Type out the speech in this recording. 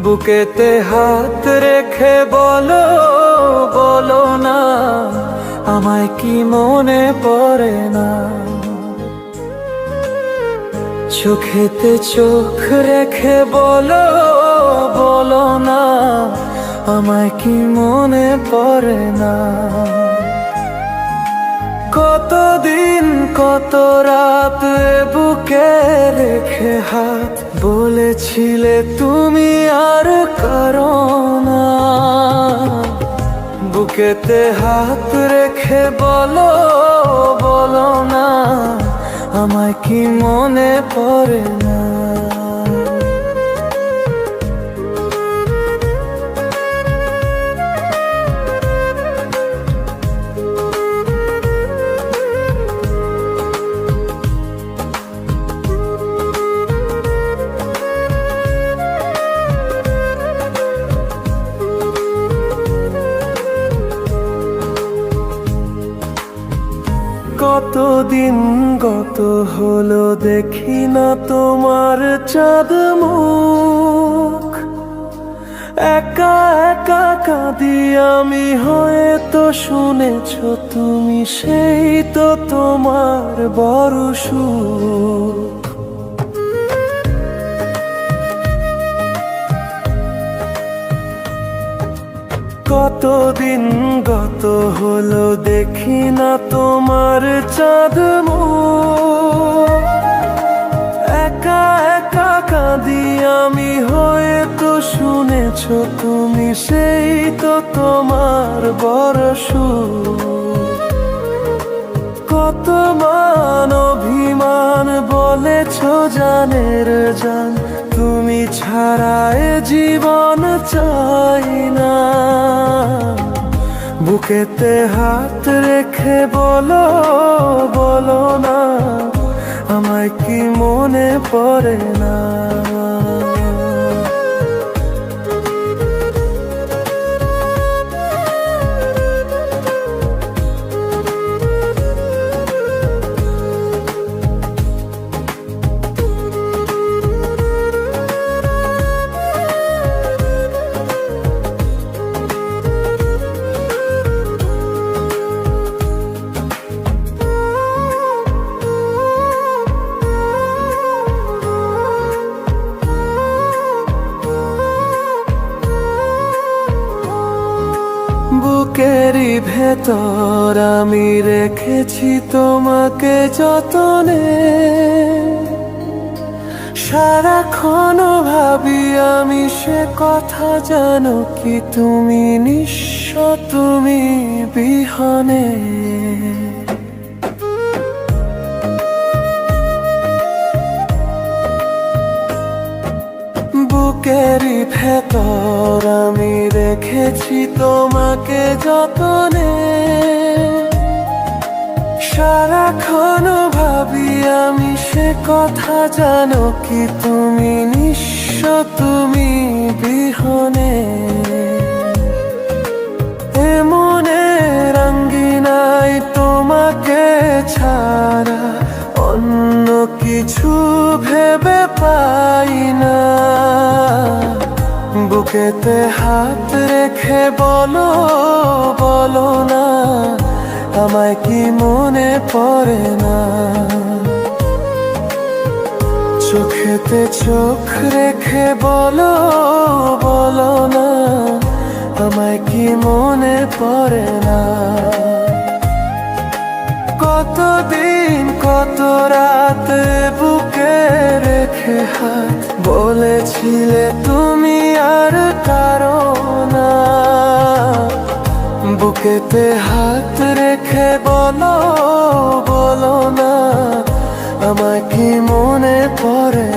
বুকেতে হাত রেখে বলো, বলো না আমায় কি মনে পড়ে না। চোখেতে চোখ রেখে বলো, বলো না আমায় কি মনে পড়ে না। কতদিন কত রাত বুকে রেখে হাত বলেছিলে তুমি আর কারো না। বুকেতে হাত রেখে বলো, বলো না আমায় কি মনে পড়ে না। কতদিন গত হলো দেখি না তোমার চাঁদ মুখ। একা একা কাঁদি আমি, হয়তো শুনেছ তুমি, সেই তো তোমার বড় সুখ। কতদিন গত হলো দেখি না তোমার চাঁদ মুখ। একা একা কাঁদি আমি, হয়তো শুনেছ তুমি, সেই তো তোমার বড় সুখ। কত মান অভিমান বলেছ জানের জান, তুমি ছাড়া এ জীবন চাই না। বুকেতে হাত রেখে বলো, বলো না আমায় কি মনে পড়ে না। বুকেরই ভেতর আমি রেখেছি তোমাকে যতনে। সারাক্ষণ ভাবি আমি সে কথা, জানো কি তুমি নিঃস্ব, তুমি বিহনে। বুকেরই ভেতর আমি রেখেছি তোমাকে যতনে। সারাক্ষণ ভাবি আমি সে কথা, জানো কি তুমি নিঃস্ব, তুমি বিহনে। এমনে রঙ্গিনাই তোমাকে ছাড়া অন্য কিছু ভেবে পাই না। বুকেতে হাত রেখে বলো, বলো না আমায় কি মনে পড়ে না। চোখেতে চোখ রেখে বলো, বলো না আমায় কি মনে পড়ে না। কতদিন কত রাত বুকে রেখে হাত বলেছিলে তুমি আর কারো না। বুকেতে হাত রেখে বলো, বলো না আমায় কি মনে পড়ে।